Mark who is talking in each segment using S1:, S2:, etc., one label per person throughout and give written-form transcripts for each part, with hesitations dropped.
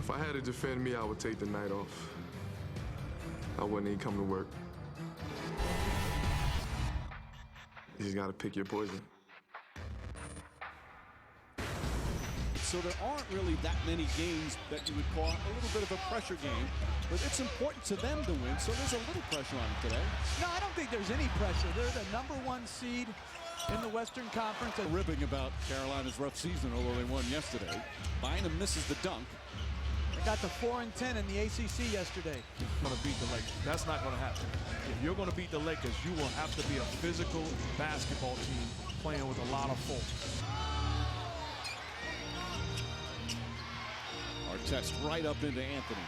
S1: If I had to defend me, I would take the night off. I wouldn't even come to work. You just gotta pick your poison.
S2: So there aren't really that many games that you would call a little bit of a pressure game, but it's important to them to win, so there's a little pressure on them today.
S3: No, I don't think there's any pressure. They're the #1 seed in the Western Conference.
S2: Ribbing about Carolina's rough season, although they won yesterday. Bynum misses the dunk.
S3: They got the 4-10 in the ACC yesterday.
S4: Going to beat the Lakers. That's not going to happen. If you're going to beat the Lakers, you will have to be a physical basketball team playing with a lot of force.
S2: Artest right up into Anthony.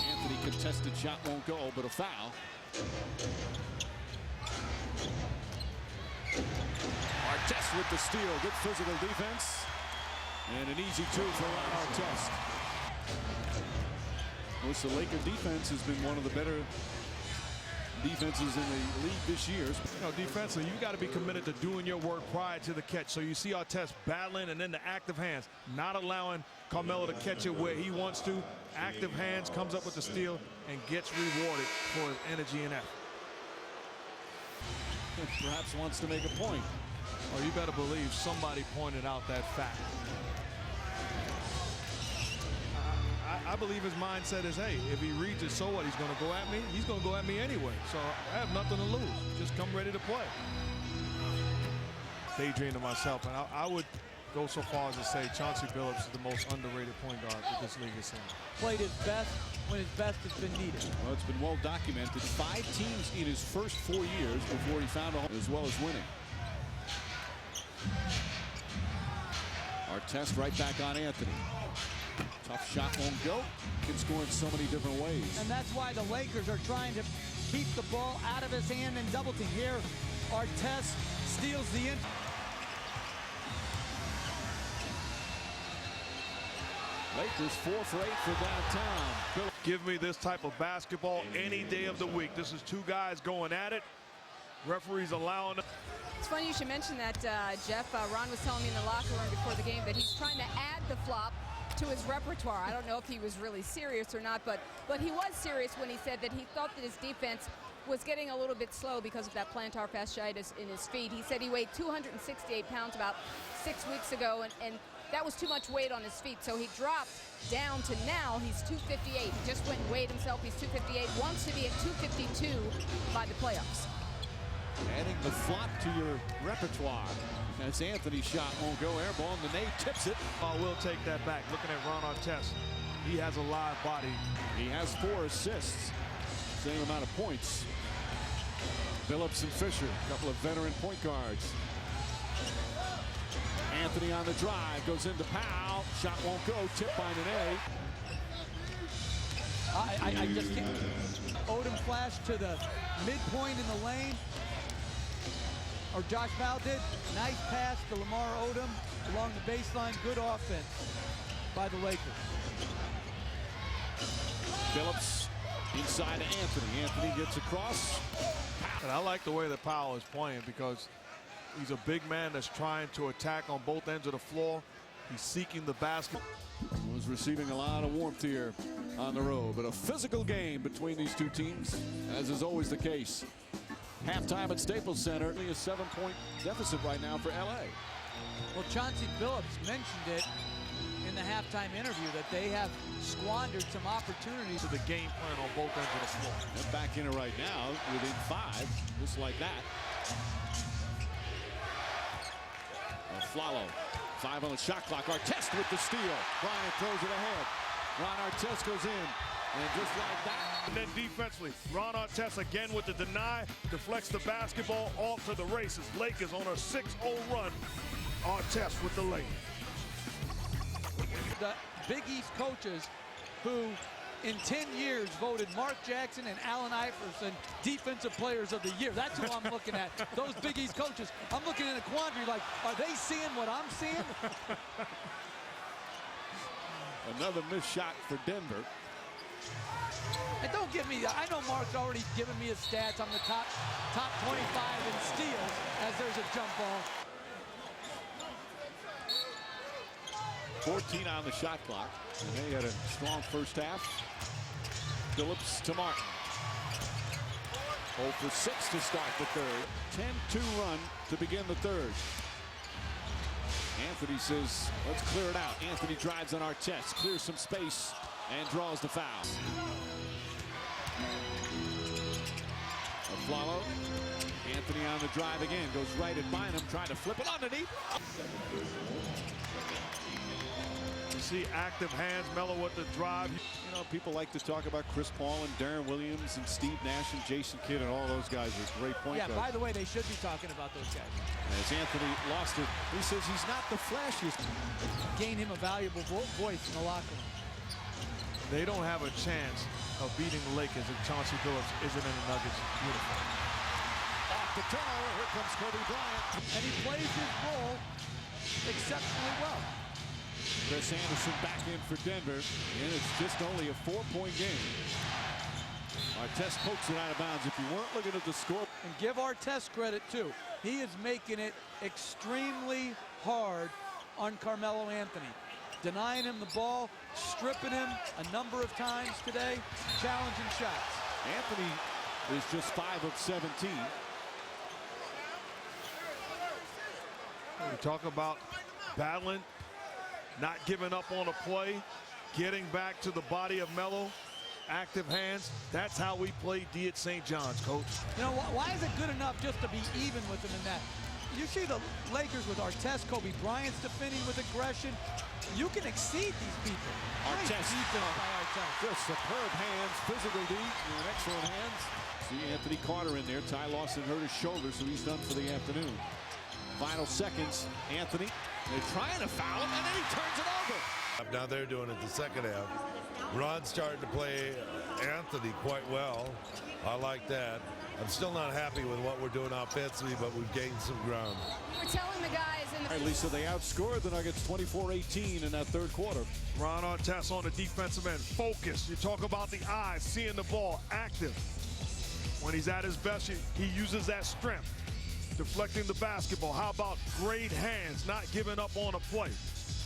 S2: Anthony contested shot won't go, but a foul. Artest with the steal. Good physical defense. And an easy two for Ron Artest. The Laker defense has been one of the better defenses in the league this year.
S4: Defensively, you got to be committed to doing your work prior to the catch. So you see Artest battling and then the active hands, not allowing Carmelo to catch it where he wants to. Active hands, comes up with the steal and gets rewarded for his energy and effort.
S2: Perhaps wants to make a point.
S4: Oh, you better believe somebody pointed out that fact. I believe his mindset is, hey, if he reads it, so what? He's going to go at me. He's going to go at me anyway. So I have nothing to lose. Just come ready to play. Daydream to myself, and I would go so far as to say Chauncey Billups is the most underrated point guard that this league has seen.
S3: Played his best when his best has been needed.
S2: Well, it's been well documented. 5 teams in his first 4 years before he found a home, as well as winning. Artest right back on Anthony. Tough shot won't go. Can score in so many different ways.
S3: And that's why the Lakers are trying to keep the ball out of his hand and double team. Here, Artest steals the in.
S2: Lakers 4 for 8 for downtown.
S4: Give me this type of basketball any day of the week. This is 2 guys going at it. Referees allowing it.
S5: It's funny you should mention that, Jeff. Ron was telling me in the locker room before the game that he's trying to add the flop to his repertoire. I don't know if he was really serious or not, but he was serious when he said that he thought that his defense was getting a little bit slow because of that plantar fasciitis in his feet. He said he weighed 268 pounds about 6 weeks ago, and that was too much weight on his feet, so he dropped down to now he's 258. He just went and weighed himself. He's 258, wants to be at 252 by the playoffs.
S2: Adding the flop to your repertoire. As Anthony's shot won't go, airball, and the Nate tips it.
S4: I will take that back. Looking at Ron Artest, he has a live body.
S2: He has 4 assists, same amount of points. Billups and Fisher, a couple of veteran point guards. Anthony on the drive, goes into Powell. Shot won't go, tipped by Nene.
S3: I just can't. Odom flash to the midpoint in the lane. Or Josh Powell did. Nice pass to Lamar Odom along the baseline. Good offense by the Lakers.
S2: Billups inside to Anthony. Anthony gets across.
S4: And I like the way that Powell is playing because he's a big man that's trying to attack on both ends of the floor. He's seeking the basket.
S2: Was receiving a lot of warmth here on the road, but a physical game between these 2 teams, as is always the case. Halftime at Staples Center, only a 7-point deficit right now for LA.
S3: Well, Chauncey Billups mentioned it in the halftime interview that they have squandered some opportunities.
S4: To the game plan on both ends of the floor.
S2: They're back in it right now, within 5, just like that. Flalo, 5 on the shot clock. Artest with the steal. Bryant throws it ahead. Ron Artest goes in, and just like that.
S4: And then defensively, Ron Artest again with the deny, deflects the basketball off to the races. Lakers on a 6-0 run. Artest with the lane.
S3: The Big East coaches who in 10 years voted Mark Jackson and Allen Iverson Defensive Players of the Year. That's who I'm looking at. Those Big East coaches. I'm looking at a quandary like, are they seeing what I'm seeing?
S2: Another missed shot for Denver.
S3: And don't give me, I know Mark's already given me his stats. I'm the top 25 in steals as there's a jump ball.
S2: 14 on the shot clock. And they had a strong first half. Phillips to Martin. 0 for 6 to start the third. 10-2 run to begin the third. Anthony says, let's clear it out. Anthony drives on Artest, clears some space, and draws the foul. Aflalo. Anthony on the drive again, goes right at Bynum, trying to flip it underneath.
S4: You see active hands, Melo with the drive.
S2: You know, people like to talk about Chris Paul and Darren Williams and Steve Nash and Jason Kidd, and all those guys are great point guards.
S3: Yeah, by the way, they should be talking about those guys.
S2: As Anthony lost it, he says he's not the flashiest.
S3: Gain him a valuable voice in the locker room.
S4: They don't have a chance of beating the Lakers if Chauncey Billups isn't in the Nuggets. Beautiful.
S2: Off the turnover, here comes Kobe Bryant.
S3: And he plays his role exceptionally well.
S2: Chris Anderson back in for Denver, and it's just only a 4-point game. Artest pokes it out of bounds. If you weren't looking at the score.
S3: And give Artest credit, too. He is making it extremely hard on Carmelo Anthony. Denying him the ball, stripping him a number of times today, challenging shots.
S2: Anthony is just 5 of 17.
S4: We talk about battling, not giving up on a play, getting back to the body of Melo, active hands. That's how we play D at St. John's, Coach.
S3: You know, why is it good enough just to be even with him in that? You see the Lakers with Artest, Kobe Bryant's defending with aggression. You can exceed these people.
S2: Artest.
S3: Nice defense by Artest.
S2: Just superb hands, physical D, and excellent hands. See Anthony Carter in there. Ty Lawson hurt his shoulder, so he's done for the afternoon. Final seconds, Anthony. They're trying to foul him, and then he turns it over.
S6: Now they're doing it the second half. Ron's starting to play Anthony quite well. I like that. I'm still not happy with what we're doing offensively, but we've gained some ground.
S5: We're telling the guys in the...
S2: All right, Lisa, they outscored the Nuggets 24-18 in that third quarter.
S4: Ron Artest on the defensive end. Focus. You talk about the eyes, seeing the ball, active. When he's at his best, he uses that strength. Deflecting the basketball. How about great hands, not giving up on a play.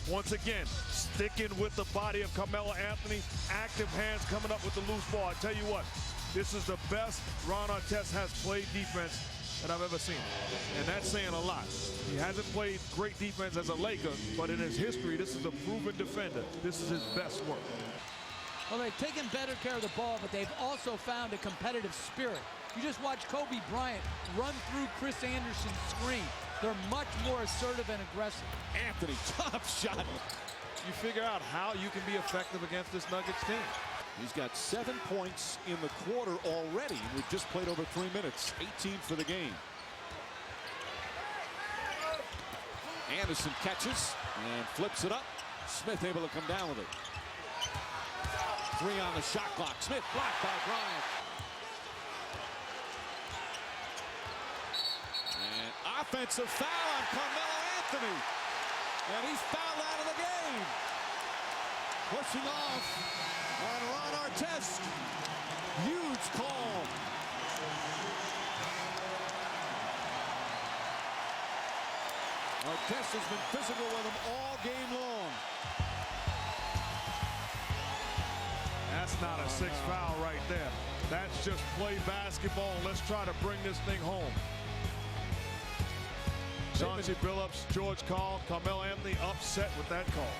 S4: Once again, sticking with the body of Carmelo Anthony. Active hands coming up with the loose ball. I tell you what, this is the best Ron Artest has played defense that I've ever seen. And that's saying a lot. He hasn't played great defense as a Laker, but in his history, this is a proven defender. This is his best work.
S3: Well, they've taken better care of the ball, but they've also found a competitive spirit. You just watch Kobe Bryant run through Chris Anderson's screen. They're much more assertive and aggressive.
S2: Anthony, top shot.
S4: You figure out how you can be effective against this Nuggets team.
S2: He's got 7 points in the quarter already. We've just played over 3 minutes. 18 for the game. Anderson catches and flips it up. Smith able to come down with it. 3 on the shot clock. Smith blocked by Bryant. And offensive foul on Carmelo Anthony. And he's fouled out of the game. Pushing off on Ron Artest. Huge call. Artest has been physical with him all game long.
S4: That's not a 6th foul right there. That's just play basketball. Let's try to bring this thing home. Chauncey Billups, George Karl, Carmelo Anthony upset with that call.